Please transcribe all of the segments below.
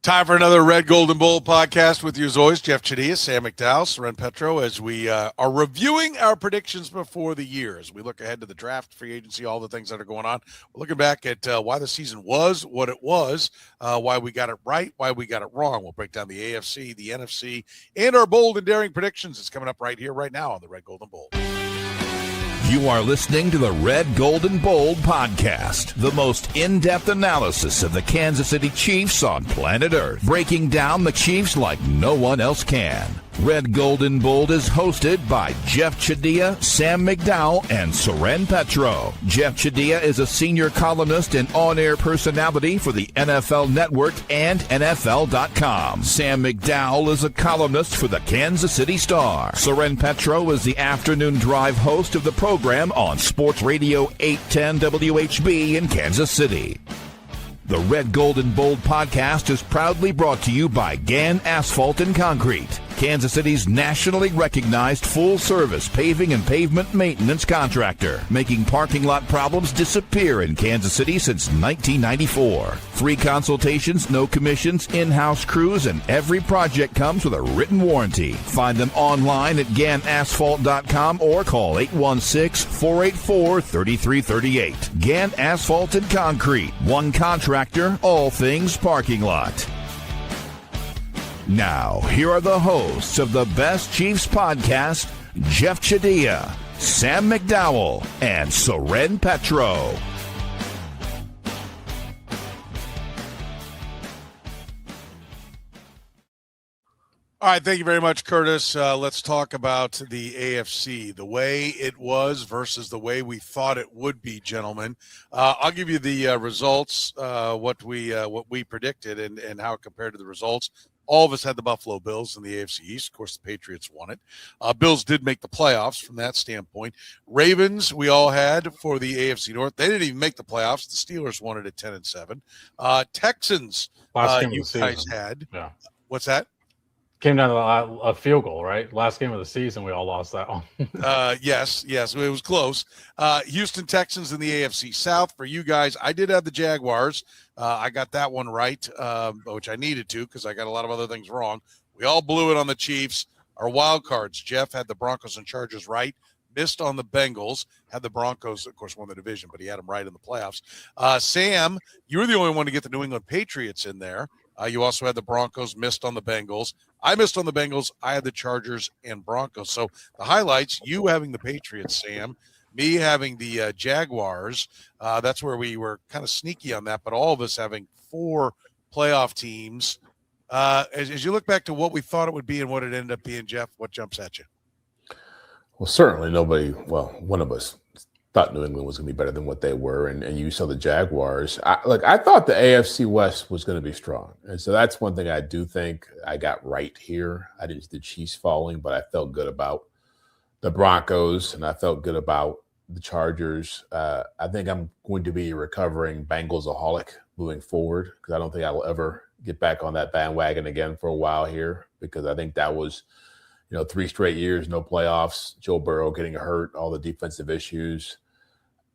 Time for another Red, Gold, and Bold podcast with you as always, Jeff Chadiha, Sam McDowell, Soren Petro, as we are reviewing our predictions before the year. As we look ahead to the draft, free agency, all the things that are going on. We're looking back at why the season was what it was, why we got it right, why we got it wrong. We'll break down the AFC, the NFC, and our bold and daring predictions. It's coming up right here, right now on the Red, Gold, and Bold. You are listening to the Red, Gold, and Bold podcast, the most in-depth analysis of the Kansas City Chiefs on planet Earth, breaking down the Chiefs like no one else can. Red, Gold, and Bold is hosted by Jeff Chadiha, Sam McDowell, and Soren Petro. Jeff Chadiha is a senior columnist and on-air personality for the NFL Network and NFL.com. Sam McDowell is a columnist for the Kansas City Star. Soren Petro is the afternoon drive host of the program on Sports Radio 810 WHB in Kansas City. The Red, Gold, and Bold podcast is proudly brought to you by Gann Asphalt and Concrete, Kansas City's nationally recognized full-service paving and pavement maintenance contractor, making parking lot problems disappear in Kansas City since 1994. Free consultations, no commissions, in-house crews, and every project comes with a written warranty. Find them online at GannAsphalt.com or call 816-484-3338. Gann Asphalt and Concrete, one contractor, all things parking lot. Now, here are the hosts of the Best Chiefs podcast, Jeff Chadiha, Sam McDowell, and Soren Petro. All right, thank you very much, Curtis. Let's talk about the AFC, the way it was versus the way we thought it would be, gentlemen. I'll give you the results, what we predicted and how it compared to the results. All of us had the Buffalo Bills in the AFC East. Of course, the Patriots won it. Bills did make the playoffs from that standpoint. Ravens, we all had for the AFC North. They didn't even make the playoffs. The Steelers won it at 10-7. Texans, you guys had. Yeah. What's that? Came down to a field goal, right? Last game of the season, we all lost that one. Yes, it was close. Houston Texans in the AFC South. For you guys, I did have the Jaguars. I got that one right, which I needed to because I got a lot of other things wrong. We all blew it on the Chiefs. Our wild cards, Jeff had the Broncos and Chargers right. Missed on the Bengals. Had the Broncos, of course, won the division, but he had them right in the playoffs. Sam, you were the only one to get the New England Patriots in there. You also had the Broncos, missed on the Bengals. I missed on the Bengals. I had the Chargers and Broncos. So the highlights, you having the Patriots, Sam, me having the Jaguars. That's where we were kind of sneaky on that, but all of us having 4 playoff teams. As you look back to what we thought it would be and what it ended up being, Jeff, what jumps at you? Well, certainly one of us thought New England was going to be better than what they were, and you saw the Jaguars. I thought the AFC West was going to be strong, and so that's one thing I do think I got right here. I didn't see the Chiefs falling, but I felt good about the Broncos, and I felt good about the Chargers. I think I'm going to be a recovering Bengals-aholic moving forward because I don't think I will ever get back on that bandwagon again for a while here because I think that was – 3 straight years, no playoffs, Joe Burrow getting hurt, all the defensive issues.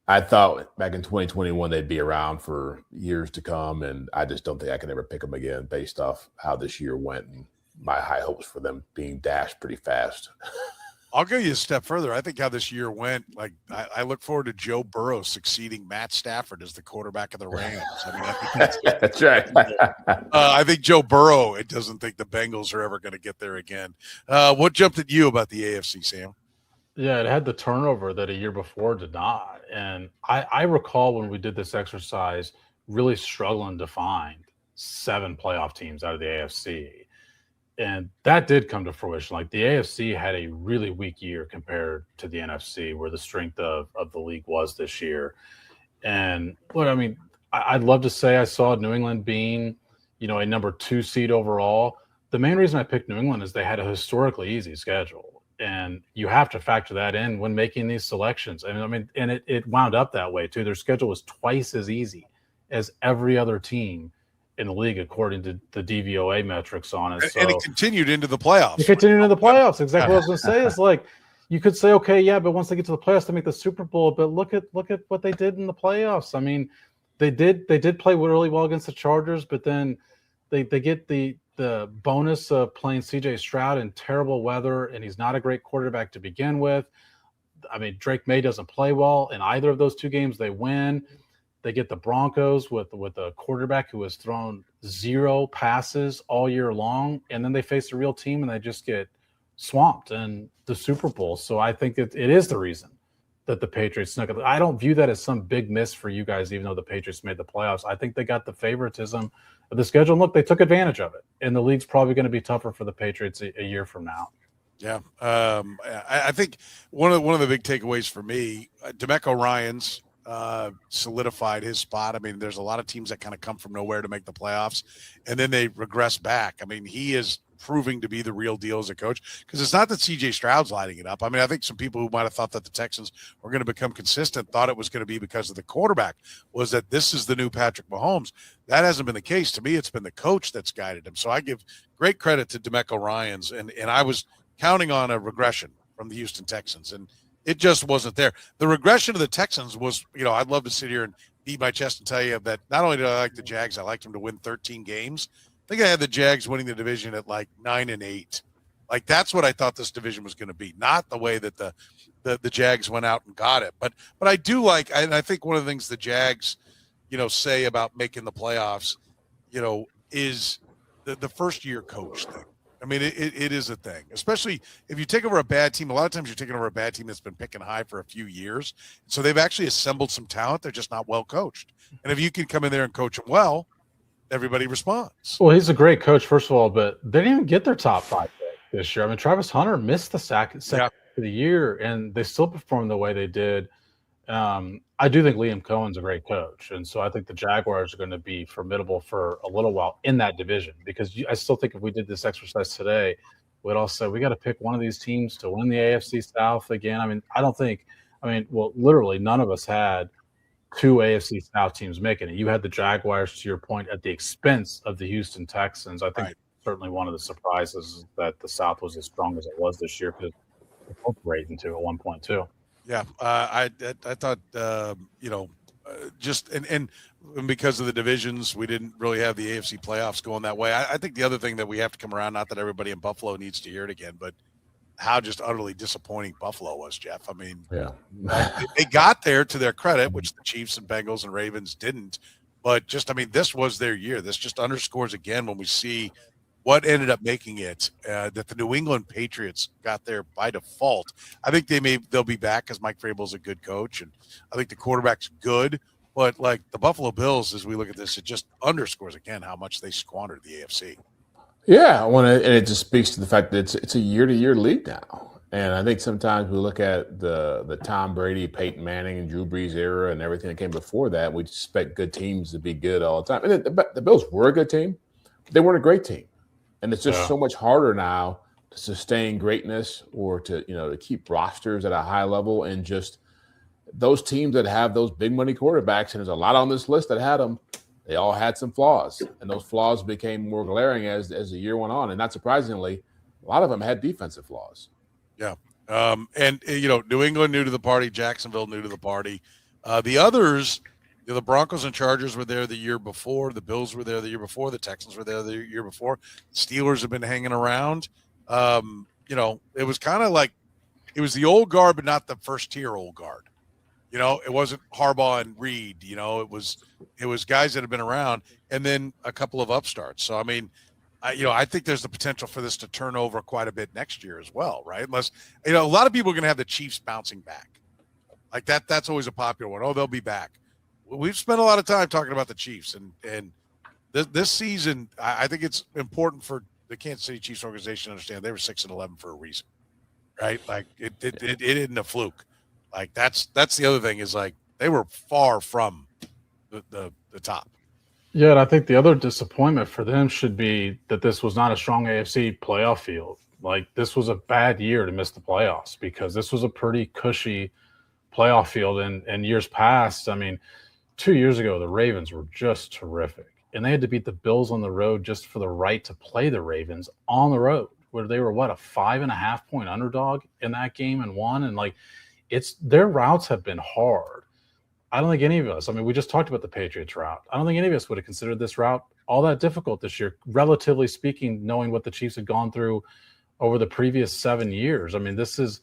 I thought back in 2021 they'd be around for years to come, and I just don't think I can ever pick them again based off how this year went and my high hopes for them being dashed pretty fast. I'll go you a step further. I think how this year went, I look forward to Joe Burrow succeeding Matt Stafford as the quarterback of the Rams. I think that's right. I think Joe Burrow, it doesn't think the Bengals are ever going to get there again. What jumped at you about the AFC, Sam? Yeah, it had the turnover that a year before did not. And I recall when we did this exercise really struggling to find 7 playoff teams out of the AFC. And that did come to fruition. Like the AFC had a really weak year compared to the NFC, where the strength of the league was this year. And look, I mean, I'd love to say I saw New England being, a number 2 seed overall. The main reason I picked New England is they had a historically easy schedule. And you have to factor that in when making these selections. And it wound up that way too. Their schedule was twice as easy as every other team in the league, according to the DVOA metrics on it. And it continued into the playoffs. It continued into the playoffs. Exactly what I was going to say is like, you could say, okay, yeah, but once they get to the playoffs, they make the Super Bowl. But look at what they did in the playoffs. I mean, they did play really well against the Chargers, but then They get the bonus of playing C.J. Stroud in terrible weather, and he's not a great quarterback to begin with. I mean, Drake May doesn't play well in either of those two games. They win. They get the Broncos with a quarterback who has thrown 0 passes all year long, and then they face a real team and they just get swamped in the Super Bowl. So I think it is the reason that the Patriots snuck it. I don't view that as some big miss for you guys, even though the Patriots made the playoffs. I think they got the favoritism of the schedule. And look, they took advantage of it, and the league's probably going to be tougher for the Patriots a year from now. Yeah, I think one of the big takeaways for me, DeMeco Ryans solidified his spot. I mean, there's a lot of teams that kind of come from nowhere to make the playoffs, and then they regress back. I mean, he is proving to be the real deal as a coach, because it's not that CJ Stroud's lighting it up. I mean, I think some people who might have thought that the Texans were going to become consistent thought it was going to be because of the quarterback, was that this is the new Patrick Mahomes. That hasn't been the case. To me, it's been the coach that's guided him. So I give great credit to DeMeco Ryans, and I was counting on a regression from the Houston Texans, and it just wasn't there. The regression of the Texans was, I'd love to sit here and beat my chest and tell you that not only did I like the Jags, I liked them to win 13 games. I think I had the Jags winning the division at like 9-8. Like, that's what I thought this division was going to be, not the way that the Jags went out and got it. But I do like, and I think one of the things the Jags, say about making the playoffs, is the first year coach thing. I mean, it is a thing, especially if you take over a bad team. A lot of times you're taking over a bad team that's been picking high for a few years. So they've actually assembled some talent. They're just not well coached. And if you can come in there and coach them well, everybody responds. Well, he's a great coach, first of all, but they didn't even get their top 5 pick this year. I mean, Travis Hunter missed the second of the year, and they still performed the way they did. I do think Liam Cohen's a great coach, and so I think the Jaguars are going to be formidable for a little while in that division, because I still think if we did this exercise today, we'd all say we got to pick one of these teams to win the AFC South again. I mean, literally none of us had 2 AFC South teams making it. You had the Jaguars, to your point, at the expense of the Houston Texans. I think certainly one of the surprises is that the South was as strong as it was this year, because they're both raising to at one point too. Yeah, I thought just and because of the divisions, we didn't really have the AFC playoffs going that way. I think the other thing that we have to come around, not that everybody in Buffalo needs to hear it again, but how just utterly disappointing Buffalo was, Jeff. I mean, they got there, to their credit, which the Chiefs and Bengals and Ravens didn't. But this was their year. This just underscores again when we see what ended up making it, that the New England Patriots got there by default. I think they'll be back, because Mike Vrabel's a good coach, and I think the quarterback's good. But like the Buffalo Bills, as we look at this, it just underscores again how much they squandered the AFC. Yeah, and it just speaks to the fact that it's a year-to-year league now. And I think sometimes we look at the Tom Brady, Peyton Manning, and Drew Brees era and everything that came before that. We expect good teams to be good all the time. And the Bills were a good team, but they weren't a great team. And it's just so much harder now to sustain greatness, or to keep rosters at a high level. And just those teams that have those big money quarterbacks, and there's a lot on this list that had them, they all had some flaws, and those flaws became more glaring as the year went on. And not surprisingly, a lot of them had defensive flaws. Yeah. And New England new to the party, Jacksonville new to the party. The others, the Broncos and Chargers were there the year before. The Bills were there the year before. The Texans were there the year before. The Steelers have been hanging around. It was kind of like it was the old guard, but not the first tier old guard. It wasn't Harbaugh and Reed. It was guys that have been around, and then a couple of upstarts. So I mean, I think there's the potential for this to turn over quite a bit next year as well, right? Unless a lot of people are going to have the Chiefs bouncing back, like that. That's always a popular one. Oh, they'll be back. We've spent a lot of time talking about the Chiefs, and this season, I think it's important for the Kansas City Chiefs organization to understand they were 6-11 for a reason, right? Like it isn't a fluke. Like that's the other thing, is like they were far from the top. Yeah, and I think the other disappointment for them should be that this was not a strong AFC playoff field. Like, this was a bad year to miss the playoffs, because this was a pretty cushy playoff field in years past. I mean, 2 years ago, the Ravens were just terrific, and they had to beat the Bills on the road just for the right to play the Ravens on the road, where they were, a 5.5-point underdog in that game and won. And like, their routes have been hard. I don't think any of us, we just talked about the Patriots route. I don't think any of us would have considered this route all that difficult this year, relatively speaking, knowing what the Chiefs had gone through over the previous 7 years. I mean, this is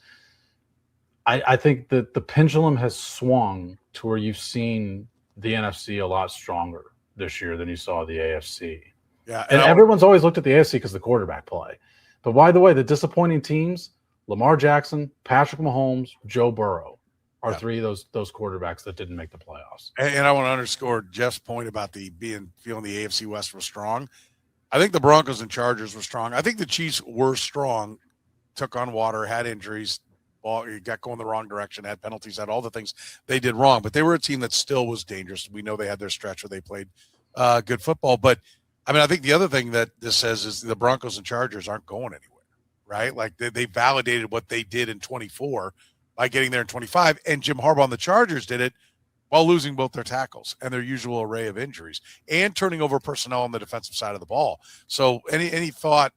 – I think that the pendulum has swung to where you've seen the NFC a lot stronger this year than you saw the AFC. Yeah, and everyone's always looked at the AFC because of the quarterback play. But by the way, the disappointing teams, Lamar Jackson, Patrick Mahomes, Joe Burrow are three of those quarterbacks that didn't make the playoffs. And I want to underscore Jeff's point about feeling the AFC West was strong. I think the Broncos and Chargers were strong. I think the Chiefs were strong, took on water, had injuries, got going the wrong direction, had penalties, had all the things they did wrong. But they were a team that still was dangerous. We know they had their stretch where they played good football. But, I mean, I think the other thing that this says is the Broncos and Chargers aren't going anywhere, right? Like they validated what they did in 24 by getting there in 25. And Jim Harbaugh and the Chargers did it while losing both their tackles and their usual array of injuries and turning over personnel on the defensive side of the ball. So any thought,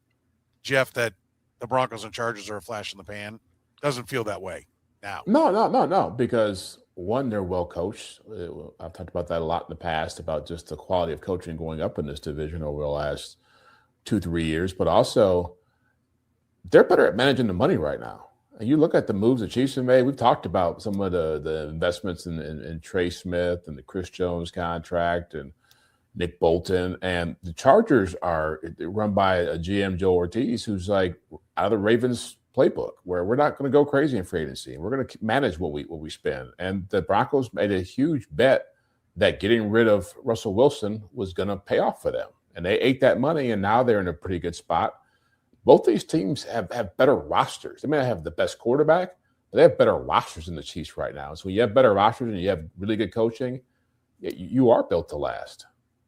Jeff, that the Broncos and Chargers are a flash in the pan? Doesn't feel that way now. No, because one, they're well coached. I've talked about that a lot in the past about just the quality of coaching going up in this division over the last 2-3 years, but also they're better at managing the money right now. And you look at the moves the Chiefs have made. We've talked about some of the investments in Trey Smith and the Chris Jones contract and Nick Bolton. And the Chargers are run by a GM, Joe Ortiz, who's like out of the Ravens playbook, where we're not going to go crazy in free agency. We're going to manage what we spend. And the Broncos made a huge bet that getting rid of Russell Wilson was going to pay off for them. And they ate that money, and now they're in a pretty good spot. Both these teams have better rosters. They may not have the best quarterback, but they have better rosters than the Chiefs right now. So when you have better rosters and you have really good coaching, you are built to last.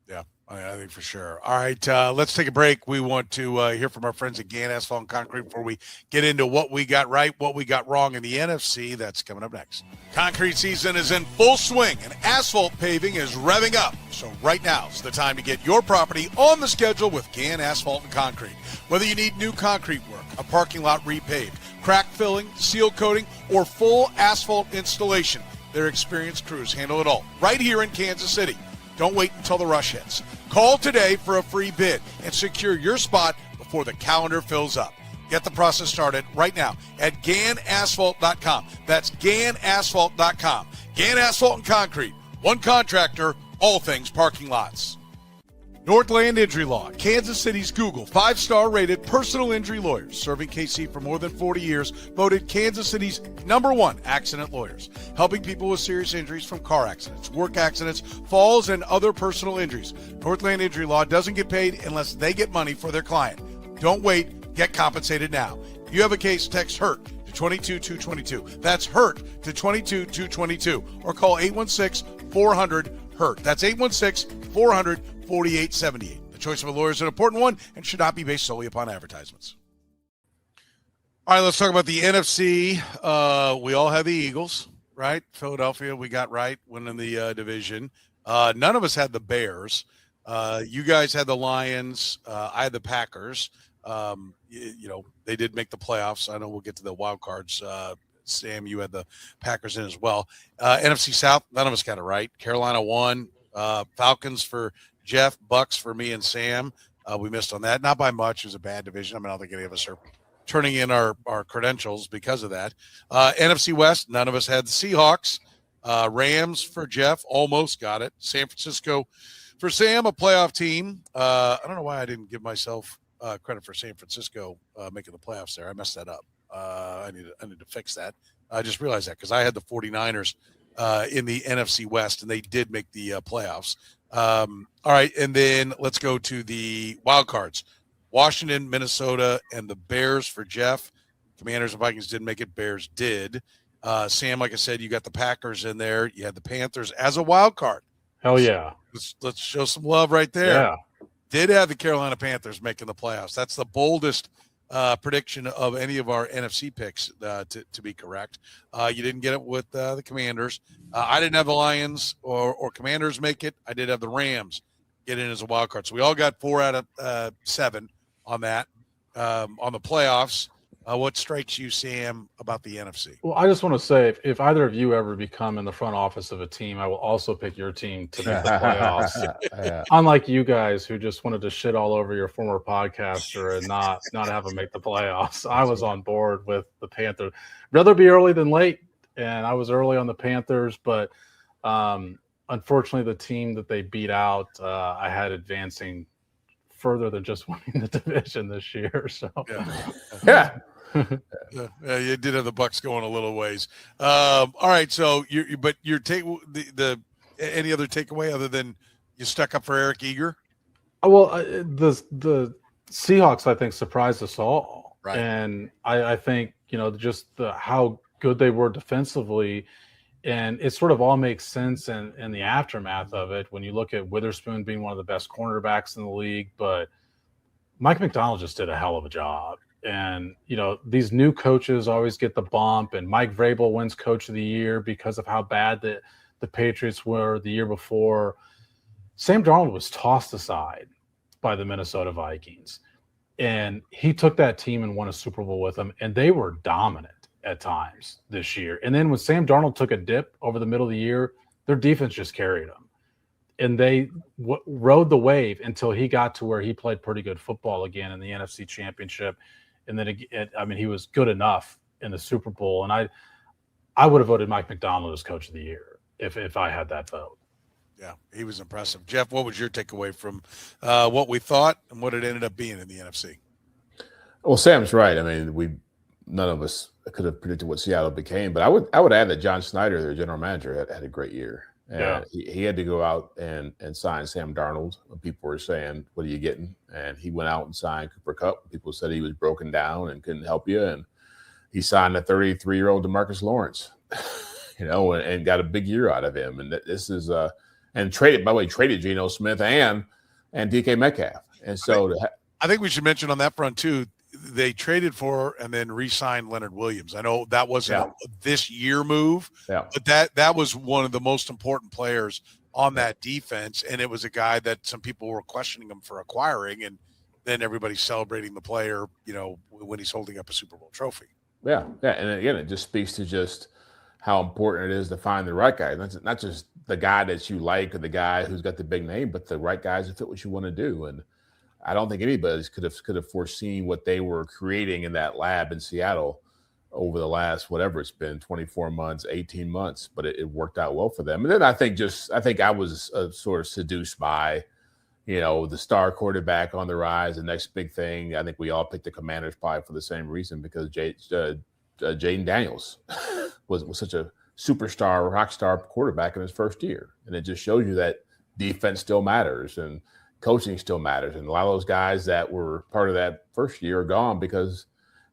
Yeah, I think for sure. All right, let's take a break. We want to hear from our friends at Gann Asphalt and Concrete before we get into what we got right, what we got wrong in the NFC. That's coming up next. Concrete season is in full swing, and asphalt paving is revving up. So right now is the time to get your property on the schedule with Gann Asphalt and Concrete. Whether you need new concrete work, a parking lot repaved, crack filling, seal coating, or full asphalt installation, their experienced crews handle it all right here in Kansas City. Don't wait until the rush hits. Call today for a free bid and secure your spot before the calendar fills up. Get the process started right now at GannAsphalt.com. That's GannAsphalt.com. Gann Asphalt and Concrete. One contractor, all things parking lots. Northland Injury Law, Kansas City's Google 5-star rated personal injury lawyers, serving KC for more than 40 years, voted Kansas City's #1 accident lawyers, helping people with serious injuries from car accidents, work accidents, falls, and other personal injuries. Northland Injury Law doesn't get paid unless they get money for their client. Don't wait, get compensated now. If you have a case, text HURT to 22222. That's HURT to 22222, or call 816-400-HURT. That's 816-400-4878. The choice of a lawyer is an important one and should not be based solely upon advertisements. All right, let's talk about the NFC. We all have the Eagles, right? Philadelphia, we got right, winning the division. None of us had the Bears. You guys had the Lions. I had the Packers. They did make the playoffs. I know we'll get to the wild cards. Sam, you had the Packers in as well. NFC South, none of us got it right. Carolina won. Falcons for Jeff, Bucks for me and Sam. We missed on that. Not by much. It was a bad division. I mean, I don't think any of us are turning in our credentials because of that. NFC West, none of us had the Seahawks. Rams for Jeff, almost got it. San Francisco for Sam, a playoff team. I don't know why I didn't give myself credit for San Francisco making the playoffs there. I messed that up. I need to fix that. I just realized that because I had the 49ers in the NFC West, and they did make the playoffs. All right, and then let's go to the wild cards. Washington, Minnesota, and the Bears for Jeff. Commanders and Vikings didn't make it. Bears did. Sam, like I said, you got the Packers in there. You had the Panthers as a wild card. Hell yeah. Let's show some love right there. Yeah. Did have the Carolina Panthers making the playoffs. That's the boldest prediction of any of our NFC picks to be correct. You didn't get it with the Commanders. I didn't have the Lions or Commanders make it. I did have the Rams get in as a wild card. So we all got 4 out of 7 on that. On the playoffs, What strikes you, Sam, about the NFC? Well, I just want to say, if either of you ever become in the front office of a team, I will also pick your team to make the playoffs. Yeah. Unlike you guys who just wanted to shit all over your former podcaster and not have them make the playoffs, I was on board with the Panthers. Rather be early than late, and I was early on the Panthers, but unfortunately, the team that they beat out, I had advancing further than just winning the division this year. So Yeah. You did have the Bucks going a little ways. All right, so your take any other takeaway other than you stuck up for Eric Eager? Well, the Seahawks, I think, surprised us all, right? And I think just how good they were defensively, and it sort of all makes sense in the aftermath of it when you look at Witherspoon being one of the best cornerbacks in the league, but Mike McDowell just did a hell of a job. And, these new coaches always get the bump, and Mike Vrabel wins Coach of the Year because of how bad the Patriots were the year before. Sam Darnold was tossed aside by the Minnesota Vikings, and he took that team and won a Super Bowl with them, and they were dominant at times this year. And then when Sam Darnold took a dip over the middle of the year, their defense just carried them. And they rode the wave until he got to where he played pretty good football again in the NFC Championship. And then, he was good enough in the Super Bowl. And I would have voted Mike McDonald as Coach of the Year if I had that vote. Yeah, he was impressive. Jeff, what was your takeaway from what we thought and what it ended up being in the NFC? Well, Sam's right. None of us could have predicted what Seattle became, but I would add that John Snyder, their general manager, had a great year. And he had to go out and sign Sam Darnold when people were saying, what are you getting? And he went out and signed Cooper Kupp. People said he was broken down and couldn't help you. And he signed a 33-year-old DeMarcus Lawrence, and got a big year out of him. And this is and traded Geno Smith and DK Metcalf. And so I think we should mention on that front too, they traded for and then re-signed Leonard Williams. I know that wasn't a this year move, but that was one of the most important players on that defense. And it was a guy that some people were questioning him for acquiring. And then everybody's celebrating the player, when he's holding up a Super Bowl trophy. Yeah. And again, it just speaks to just how important it is to find the right guy. Not just the guy that you like or the guy who's got the big name, but the right guys that fit what you want to do. And I don't think anybody could have foreseen what they were creating in that lab in Seattle over the last, whatever it's been, 24 months, 18 months, but it worked out well for them. And then I think I was sort of seduced by, the star quarterback on the rise, the next big thing. I think we all picked the Commanders probably for the same reason, because Jaden Daniels was such a superstar, rock star quarterback in his first year. And it just shows you that defense still matters and coaching still matters. And a lot of those guys that were part of that first year are gone because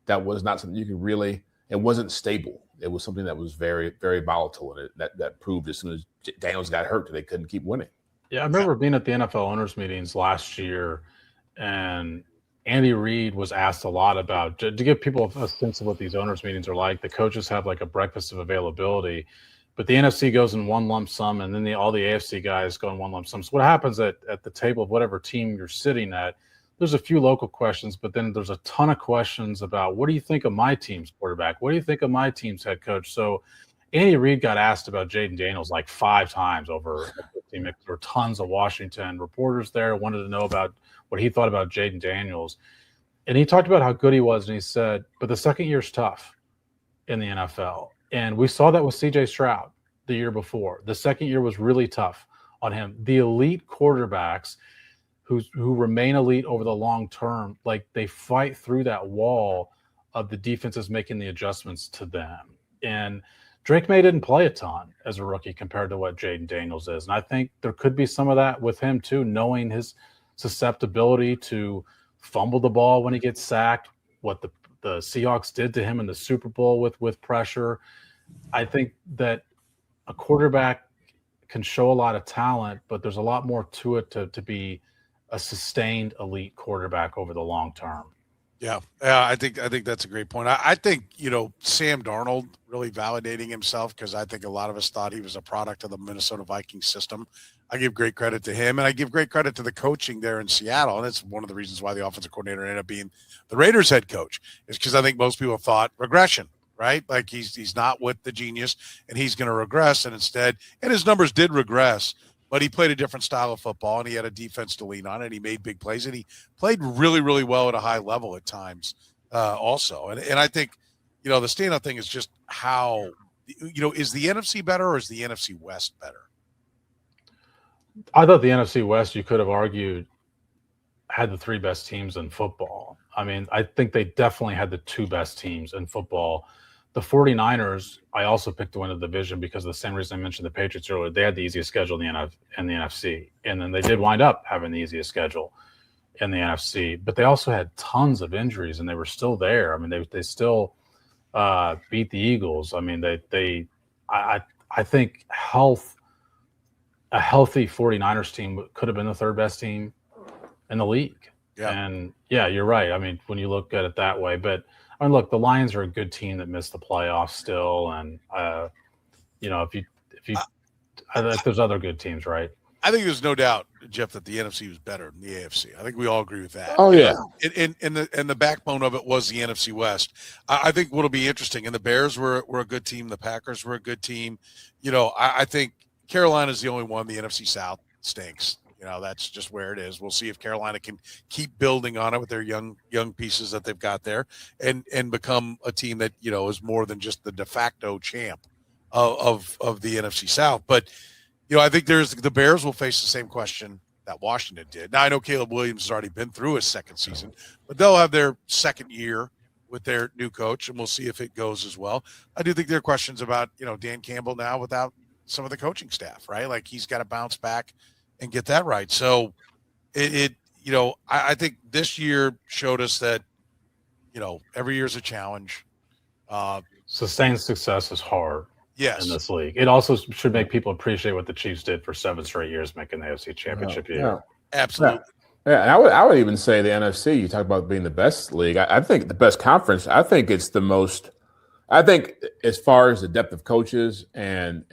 that was not something you could really, it wasn't stable. It was something that was very, very volatile. And that proved as soon as Daniels got hurt that they couldn't keep winning. Yeah, I remember being at the NFL owners meetings last year, and Andy Reid was asked a lot about, to give people a sense of what these owners meetings are like. The coaches have like a breakfast of availability, but the NFC goes in one lump sum, and then all the AFC guys go in one lump sum. So what happens at the table of whatever team you're sitting at, there's a few local questions, but then there's a ton of questions about, what do you think of my team's quarterback? What do you think of my team's head coach? So Andy Reid got asked about Jaden Daniels like 5 times over the team. There were tons of Washington reporters there, wanted to know about what he thought about Jaden Daniels. And he talked about how good he was, and he said, but the second year's tough in the NFL. And we saw that with C.J. Stroud the year before. The second year was really tough on him. The elite quarterbacks who remain elite over the long term, like they fight through that wall of the defenses making the adjustments to them. And Drake May didn't play a ton as a rookie compared to what Jaden Daniels is. And I think there could be some of that with him too, knowing his susceptibility to fumble the ball when he gets sacked, what the Seahawks did to him in the Super Bowl with pressure. I think that a quarterback can show a lot of talent, but there's a lot more to it to be a sustained elite quarterback over the long term. Yeah, I think that's a great point. I think Sam Darnold really validating himself, because I think a lot of us thought he was a product of the Minnesota Vikings system. I give great credit to him, and I give great credit to the coaching there in Seattle, and it's one of the reasons why the offensive coordinator ended up being the Raiders head coach, is because I think most people thought regression, right? Like he's not with the genius, and he's going to regress, and instead, and his numbers did regress. But he played a different style of football, and he had a defense to lean on, and he made big plays, and he played really, really well at a high level at times also. And I think, the standout thing is just how, is the NFC better or is the NFC West better? I thought the NFC West, you could have argued, had the 3 best teams in football. I mean, I think they definitely had the 2 best teams in football. The 49ers, I also picked to win the division because of the same reason I mentioned the Patriots earlier. They had the easiest schedule in the NFC, and then they did wind up having the easiest schedule in the NFC. But they also had tons of injuries, and they were still there. I mean, they still beat the Eagles. I mean, I think a healthy 49ers team could have been the 3rd best team in the league. Yeah. And yeah, you're right. I mean, when you look at it that way, but I mean, look, the Lions are a good team that missed the playoffs still, and there's other good teams, right? I think there's no doubt, Jeff, that the NFC was better than the AFC. I think we all agree with that. Oh yeah, and the backbone of it was the NFC West. I think what'll be interesting, and the Bears were a good team, the Packers were a good team. I think Carolina's the only one. The NFC South stinks. That's just where it is. We'll see if Carolina can keep building on it with their young pieces that they've got there, and become a team that is more than just the de facto champ of the NFC South. But I think the Bears will face the same question that Washington did. Now I know Caleb Williams has already been through his second season, but they'll have their second year with their new coach, and we'll see if it goes as well. I do think there are questions about Dan Campbell now without some of the coaching staff, right? Like he's got to bounce back and get that right. So I think this year showed us that, every year is a challenge. Sustained success is hard in this league. It also should make people appreciate what the Chiefs did for 7 straight years, making the AFC Championship year. Yeah. Absolutely. Yeah, and I would even say the NFC, you talk about being the best league. I think the best conference, I think it's the most, I think as far as the depth of coaches and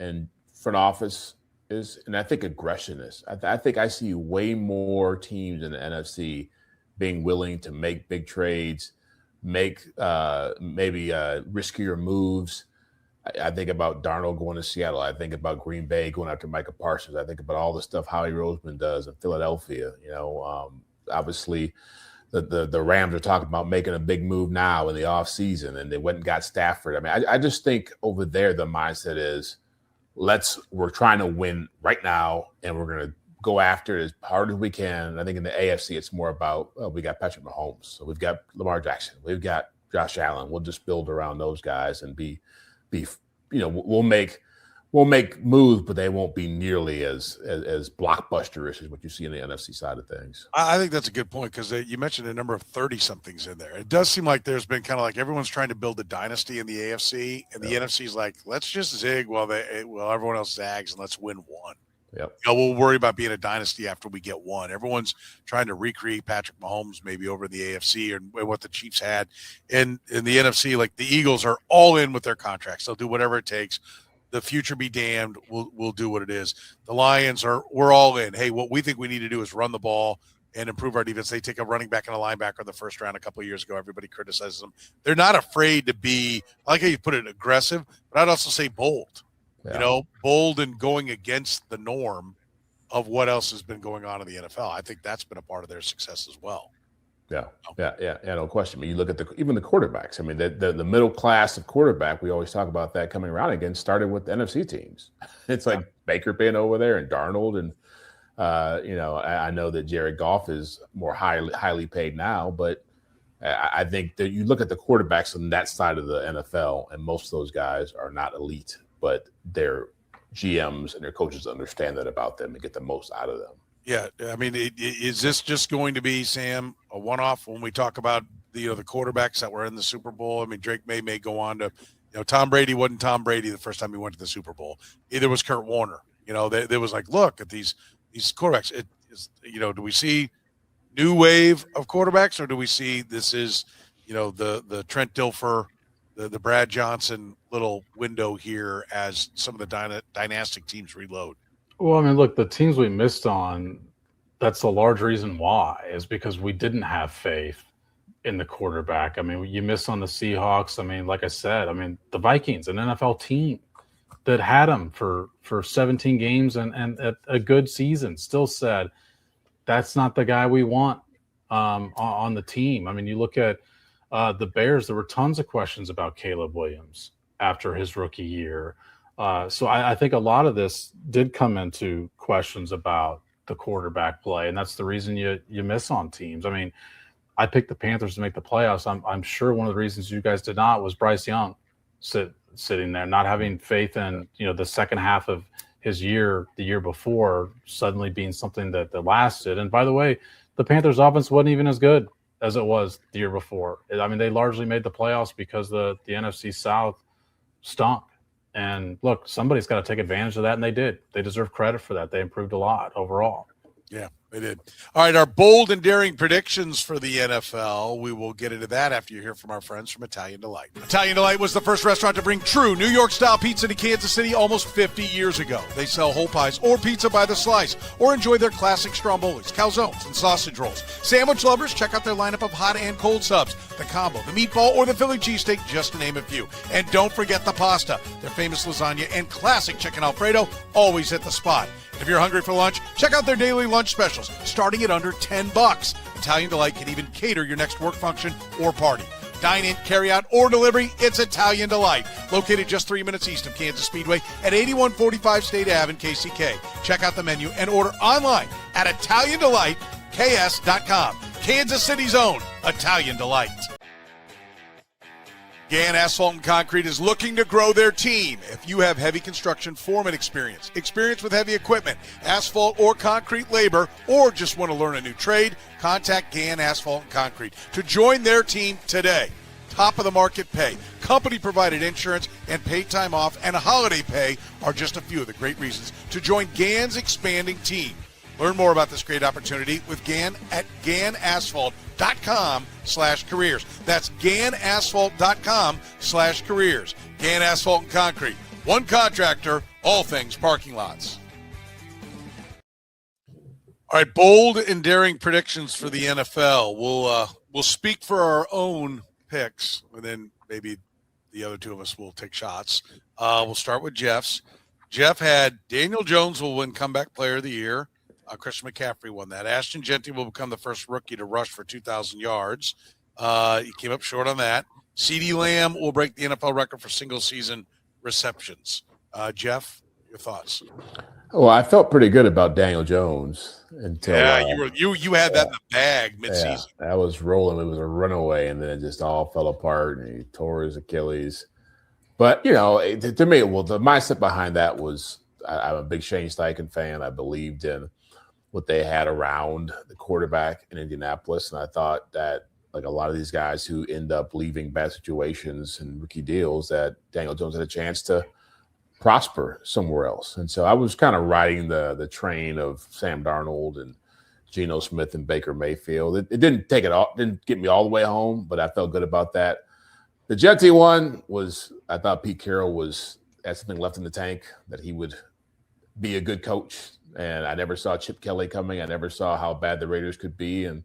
front office is, and I think aggression is. I think I see way more teams in the NFC being willing to make big trades, make maybe riskier moves. I think about Darnold going to Seattle. I think about Green Bay going after Micah Parsons. I think about all the stuff Howie Roseman does in Philadelphia. Obviously the Rams are talking about making a big move now in the offseason, and they went and got Stafford. I mean, I just think over there the mindset is, we're trying to win right now, and we're going to go after it as hard as we can. And I think in the AFC, it's more about, we got Patrick Mahomes, so we've got Lamar Jackson, we've got Josh Allen. We'll just build around those guys and we'll make moves, but they won't be nearly as blockbusterish as what you see in the NFC side of things. I think that's a good point, because you mentioned a number of 30-somethings in there. It does seem like there's been kind of like everyone's trying to build a dynasty in the AFC, and the NFC is like, let's just zig while everyone else zags, and let's win one. Yep. We'll worry about being a dynasty after we get one. Everyone's trying to recreate Patrick Mahomes maybe over in the AFC and what the Chiefs had. In the NFC, like the Eagles are all in with their contracts. They'll do whatever it takes. The future be damned. We'll do what it is. The Lions we're all in. Hey, what we think we need to do is run the ball and improve our defense. They take a running back and a linebacker in the first round a couple of years ago. Everybody criticizes them. They're not afraid to be, I like how you put it, aggressive, but I'd also say bold. Yeah. Bold and going against the norm of what else has been going on in the NFL. I think that's been a part of their success as well. Yeah, no question. I mean, you look at even the quarterbacks. I mean, the middle class of quarterback, we always talk about that coming around again, started with the NFC teams. It's like Baker being over there and Darnold. And, I know that Jared Goff is more highly paid now, but I think that you look at the quarterbacks on that side of the NFL, and most of those guys are not elite, but their GMs and their coaches understand that about them and get the most out of them. Yeah, I mean, is this just going to be, Sam, a one-off when we talk about the quarterbacks that were in the Super Bowl? I mean, Drake may go on to, Tom Brady wasn't Tom Brady the first time he went to the Super Bowl. Either was Kurt Warner. There was like, look at these quarterbacks. Do we see new wave of quarterbacks, or do we see this is, the Trent Dilfer, the Brad Johnson little window here as some of the dynastic teams reload? Well, I mean, look, the teams we missed on, that's a large reason why, is because we didn't have faith in the quarterback. I mean, you miss on the Seahawks. I mean, like I said, the Vikings, an NFL team that had him for 17 games and a good season, still said, that's not the guy we want on the team. I mean, you look at the Bears, there were tons of questions about Caleb Williams after his rookie year. So I think a lot of this did come into questions about the quarterback play, and that's the reason you miss on teams. I mean, I picked the Panthers to make the playoffs. I'm sure one of the reasons you guys did not was Bryce Young sitting there, not having faith in the second half of his year, the year before, suddenly being something that lasted. And by the way, the Panthers' offense wasn't even as good as it was the year before. I mean, they largely made the playoffs because the NFC South stunk. And look, somebody's got to take advantage of that, and they did. They deserve credit for that. They improved a lot overall. Yeah, they did. All right, our bold and daring predictions for the NFL. We will get into that after you hear from our friends from Italian Delight. Italian Delight was the first restaurant to bring true New York-style pizza to Kansas City almost 50 years ago. They sell whole pies or pizza by the slice, or enjoy their classic strombolis, calzones, and sausage rolls. Sandwich lovers, check out their lineup of hot and cold subs, the combo, the meatball, or the Philly cheesesteak, just to name a few. And don't forget the pasta. Their famous lasagna and classic chicken Alfredo always hit the spot. If you're hungry for lunch, check out their daily lunch specials, starting at under $10. Italian Delight can even cater your next work function or party. Dine in, carry out, or delivery, it's Italian Delight. Located just 3 minutes east of Kansas Speedway at 8145 State Ave in KCK. Check out the menu and order online at ItalianDelightKS.com. Kansas City's own Italian Delight. Gann Asphalt and Concrete is looking to grow their team. If you have heavy construction foreman experience with heavy equipment, asphalt or concrete labor, or just want to learn a new trade, contact Gann Asphalt and Concrete to join their team today. Top of the market pay, company provided insurance, and paid time off and holiday pay are just a few of the great reasons to join Gann's expanding team. Learn more about this great opportunity with Gann at GannAsphalt.com/careers. That's GannAsphalt.com/careers. Gann Asphalt and Concrete. One contractor, all things parking lots. All right, bold and daring predictions for the NFL. We'll speak for our own picks, and then maybe the other two of us will take shots. We'll start with Jeff's. Jeff had Daniel Jones will win Comeback Player of the Year. Christian McCaffrey won that. Ashton Jeanty will become the first rookie to rush for 2,000 yards. He came up short on that. CeeDee Lamb will break the NFL record for single-season receptions. Jeff, your thoughts? Well, I felt pretty good about Daniel Jones until you had that in the bag midseason. Yeah, that was rolling. It was a runaway, and then it just all fell apart, and he tore his Achilles. But to me, the mindset behind that was I'm a big Shane Steichen fan. I believed in what they had around the quarterback in Indianapolis. And I thought that, like a lot of these guys who end up leaving bad situations and rookie deals, that Daniel Jones had a chance to prosper somewhere else. And so I was kind of riding the train of Sam Darnold and Geno Smith and Baker Mayfield. It didn't take it all, didn't get me all the way home, but I felt good about that. The Jeanty one was, I thought Pete Carroll had something left in the tank, that he would be a good coach. And I never saw Chip Kelly coming. I never saw how bad the Raiders could be. And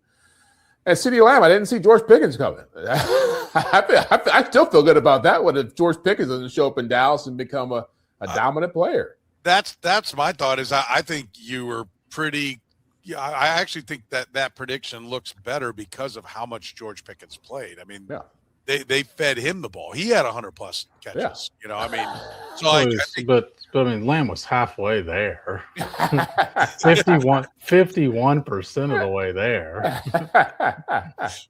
CeeDee Lamb, I didn't see George Pickens coming. I still feel good about that one if George Pickens doesn't show up in Dallas and become a dominant player. That's my thought. Is I think you were pretty. Yeah, I actually think that prediction looks better because of how much George Pickens played. I mean, they fed him the ball. He had 100+ catches. Yeah. I mean, so I think, but I mean, Lamb was halfway there. 51% of the way there.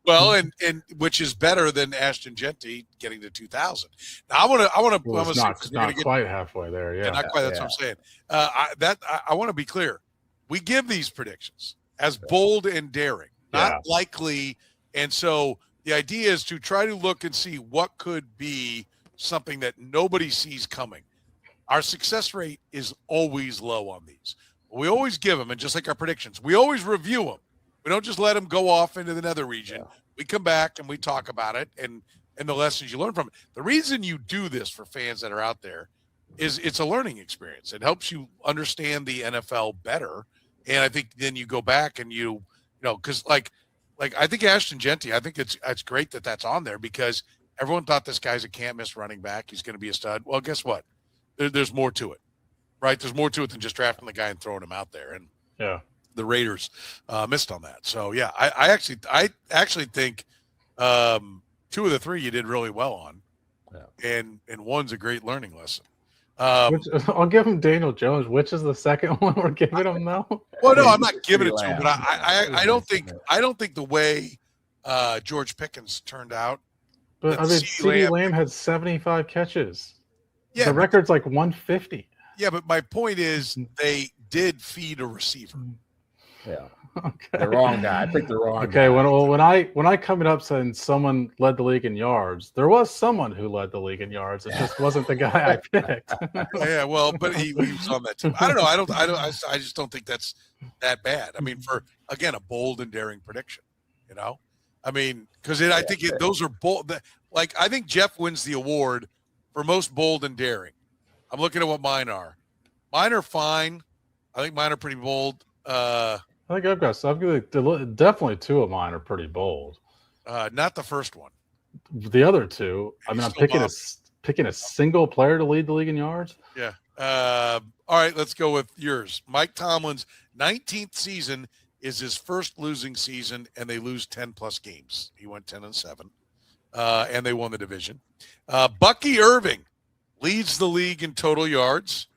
Well, and which is better than Ashton Jeanty getting to 2,000. Now I want to. Not quite halfway there. Yeah, not quite. That's what I'm saying. I want to be clear. We give these predictions as bold and daring, not likely, and so. The idea is to try to look and see what could be something that nobody sees coming. Our success rate is always low on these. We always give them, and just like our predictions, we always review them. We don't just let them go off into the nether region. Yeah. We come back and we talk about it and the lessons you learn from it. The reason you do this for fans that are out there is it's a learning experience. It helps you understand the NFL better. And I think then you go back and because like I think Ashton Genty, I think it's great that that's on there because everyone thought this guy's a can't miss running back. He's going to be a stud. Well, guess what? There's more to it, right? There's more to it than just drafting the guy and throwing him out there. And the Raiders missed on that. So yeah, I actually think 2 of the 3 you did really well on, and one's a great learning lesson. I'll give him Daniel Jones. Which is the second one we're giving him now? Well, no, I'm not giving it to him, but I don't think the way George Pickens turned out. But I mean, CeeDee Lamb had 75 catches. Yeah, the record's like 150. Yeah, but my point is they did feed a receiver. Yeah. Okay. The wrong guy. I picked the wrong guy. Okay, when I coming up saying someone led the league in yards, there was someone who led the league in yards. It just wasn't the guy I picked. Yeah, well, but he was on that team. I don't know. I just don't think that's that bad. I mean, for again, a bold and daring prediction. I mean, because I think those are bold. Like I think Jeff wins the award for most bold and daring. I'm looking at what mine are. Mine are fine. I think mine are pretty bold. I think I've got definitely 2 of mine are pretty bold. Not the first one. The other 2, I mean, I'm picking a single player to lead the league in yards. Yeah. All right, let's go with yours. Mike Tomlin's 19th season is his first losing season, and they lose 10-plus games. He went 10-7, and they won the division. Bucky Irving leads the league in total yards.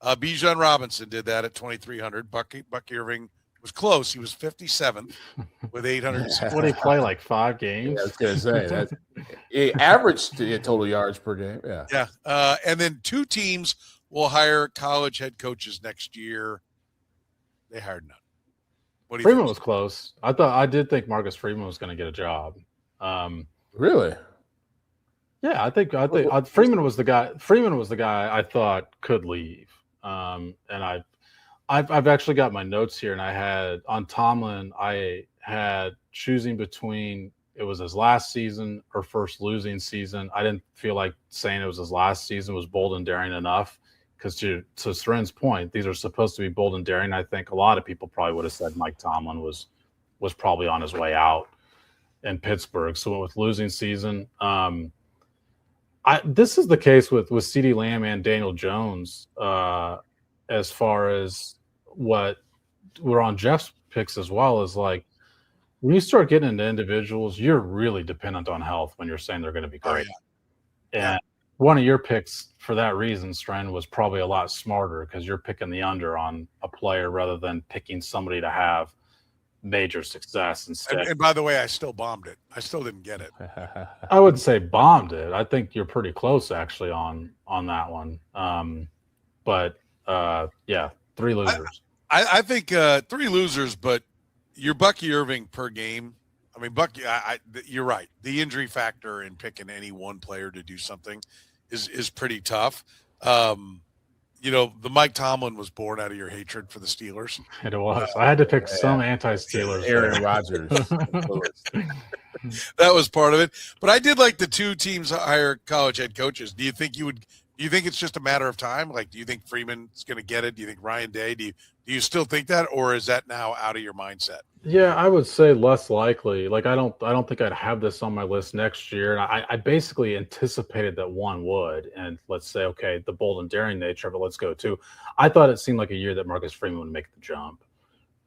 Bijan Robinson did that at 2,300. Bucky Irving was close. He was 57th with 800. What did he play, like 5 games? Yeah, I was going to say. That's average total yards per game. Yeah. Yeah. And then 2 teams will hire college head coaches next year. They hired none. What do you Freeman think? was close. I did think Marcus Freeman was going to get a job. Really? Yeah, I think Freeman was the guy. Freeman was the guy I thought could leave. And I've actually got my notes here, and I had on Tomlin. I had choosing between it was his last season or first losing season. I didn't feel like saying it was his last season was bold and daring enough because to Soren's point, these are supposed to be bold and daring. I think a lot of people probably would have said Mike Tomlin was probably on his way out in Pittsburgh. So with losing season, this is the case with CeeDee Lamb and Daniel Jones as far as what we're on Jeff's picks as well is like when you start getting into individuals, you're really dependent on health when you're saying they're going to be great. And one of your picks for that reason, Stren, was probably a lot smarter because you're picking the under on a player rather than picking somebody to have major success instead. And by the way, I still bombed it. I still didn't get it. I wouldn't say bombed it. I think you're pretty close actually on that one. But 3 losers. I think 3 losers, but you're Bucky Irving per game. I mean, Bucky, you're right. The injury factor in picking any one player to do something is pretty tough. The Mike Tomlin was born out of your hatred for the Steelers. It was. I had to pick some anti-Steelers. Aaron Rodgers. That was part of it. But I did like the 2 teams hire college head coaches. Do you think it's just a matter of time? Like, do you think Freeman's going to get it? Do you think Ryan Day? Do you still think that, or is that now out of your mindset? Yeah, I would say less likely. Like, I don't think I'd have this on my list next year. And I basically anticipated that one would. And let's say, okay, the bold and daring nature of it, let's go 2. I thought it seemed like a year that Marcus Freeman would make the jump.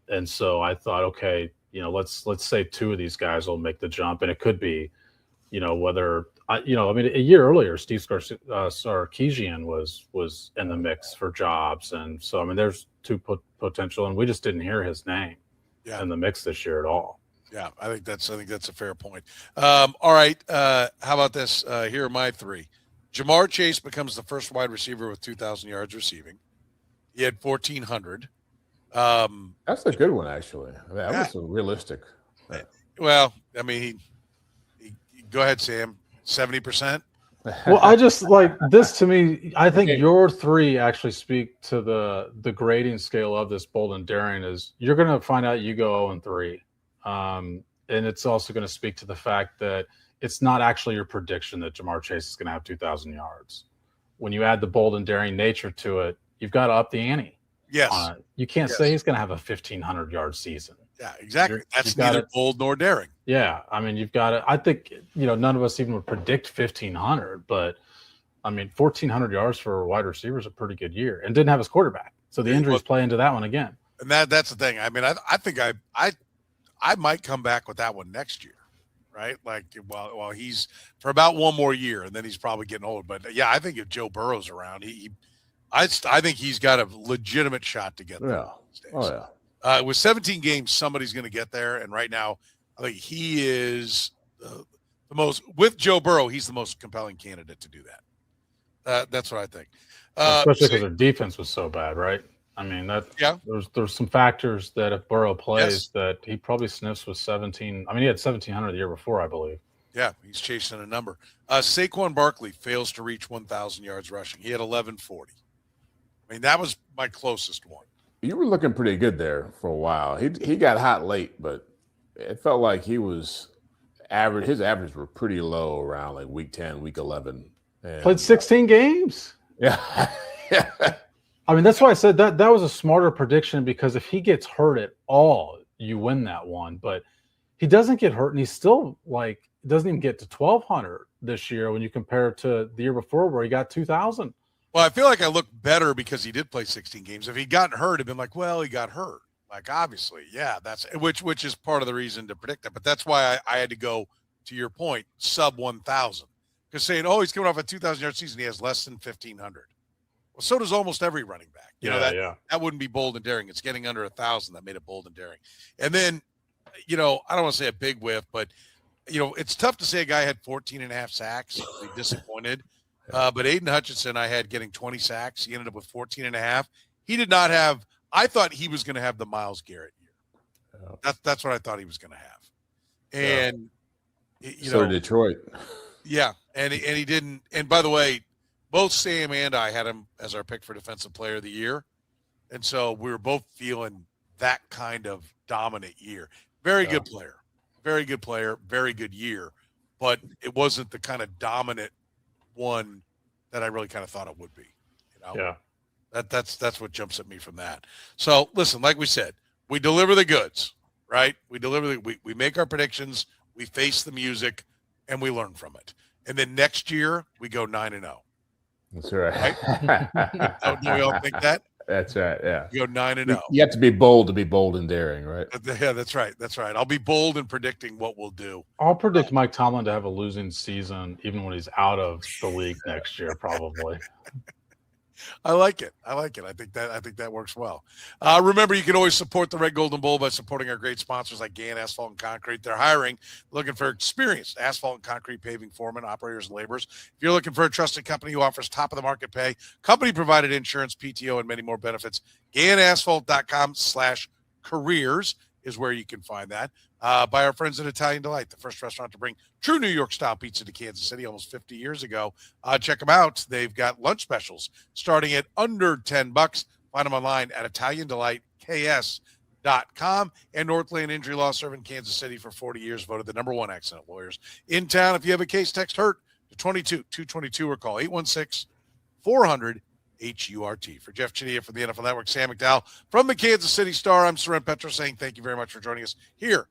And so I thought, okay, let's say 2 of these guys will make the jump. And it could be, whether a year earlier, Steve Sarkisian was in the mix for jobs. And so, I mean, there's 2 potential, and we just didn't hear his name in the mix this year at all. Yeah, I think that's a fair point. All right. How about this? Here are my 3. Jamar Chase becomes the first wide receiver with 2,000 yards receiving. He had 1,400. That's a good one, actually. I mean, that was realistic. Well, I mean, he go ahead, Sam. 70%. Well, I just like this to me. I think your 3 actually speak to the grading scale of this bold and daring. Is you're going to find out you go 0-3 And it's also going to speak to the fact that it's not actually your prediction that Jamar Chase is going to have 2,000 yards. When you add the bold and daring nature to it, you've got to up the ante. Yes. You can't say he's going to have a 1,500-yard season. Yeah, exactly. That's neither bold nor daring. Yeah, I mean, you've got it. I think, none of us even would predict 1,500, but, 1,400 yards for a wide receiver is a pretty good year, and didn't have his quarterback. So the injuries play into that one again. And that's the thing. I mean, I think I might come back with that one next year, right? Like, while he's for about one more year, and then he's probably getting old. But yeah, I think if Joe Burrow's around, I think he's got a legitimate shot to get there. Yeah. Oh yeah. With 17 games, somebody's going to get there, and right now, I think he is the most. With Joe Burrow, he's the most compelling candidate to do that. That's what I think. Especially because their defense was so bad, right? I mean, there's some factors that if Burrow plays that he probably sniffs with 17. I mean, he had 1,700 the year before, I believe. Yeah, he's chasing a number. Saquon Barkley fails to reach 1,000 yards rushing. He had 1,140. I mean, that was my closest one. You were looking pretty good there for a while. He got hot late, but it felt like he was average. His averages were pretty low around like week 10, week 11. And, played 16 games. Yeah. I mean, that's why I said that was a smarter prediction, because if he gets hurt at all, you win that one. But he doesn't get hurt, and he's still doesn't even get to 1,200 this year when you compare it to the year before where he got 2,000. Well, I feel like I look better because he did play 16 games. If he got hurt, it'd been like, well, he got hurt. Like, obviously, yeah, that's which is part of the reason to predict that. But that's why I had to go, to your point, sub 1,000. Because saying, oh, he's coming off a 2,000-yard season, he has less than 1,500. Well, so does almost every running back. That wouldn't be bold and daring. It's getting under 1,000 that made it bold and daring. And then, I don't want to say a big whiff, but, it's tough to say a guy had 14 and a half sacks. Be disappointed. But Aiden Hutchinson, I had getting 20 sacks. He ended up with 14 and a half. He did not have – I thought he was going to have the Myles Garrett year. That's what I thought he was going to have. And, so Detroit. Yeah, and he didn't. And by the way, both Sam and I had him as our pick for Defensive Player of the Year. And so we were both feeling that kind of dominant year. Very good player. Very good player. Very good year. But it wasn't the kind of dominant one that I really kind of thought it would be. Yeah. That's what jumps at me from that. So listen, like we said, we deliver the goods, right? We make our predictions, we face the music, and we learn from it. And then next year we go 9-0. That's right. Do we all think that? That's right. Yeah. You go 9-0. You have to be bold and daring, right? Yeah, that's right. That's right. I'll be bold in predicting what we'll do. I'll predict Mike Tomlin to have a losing season even when he's out of the league next year, probably. I like it. I think that works well. Remember, you can always support the Red, Gold, and Bold by supporting our great sponsors like Gann Asphalt and Concrete. They're hiring, looking for experienced asphalt and concrete paving foremen, operators, and laborers. If you're looking for a trusted company who offers top-of-the-market pay, company-provided insurance, PTO, and many more benefits, GannAsphalt.com/careers is where you can find that. By our friends at Italian Delight, the first restaurant to bring true New York-style pizza to Kansas City almost 50 years ago. Check them out. They've got lunch specials starting at under $10. Find them online at ItalianDelightKS.com. And Northland Injury Law, serving Kansas City for 40 years, voted the #1 accident lawyers in town. If you have a case, text HURT to 22222 or call 816-400-HURT. For Jeff Chadiha from the NFL Network, Sam McDowell from the Kansas City Star, I'm Soren Petro saying thank you very much for joining us here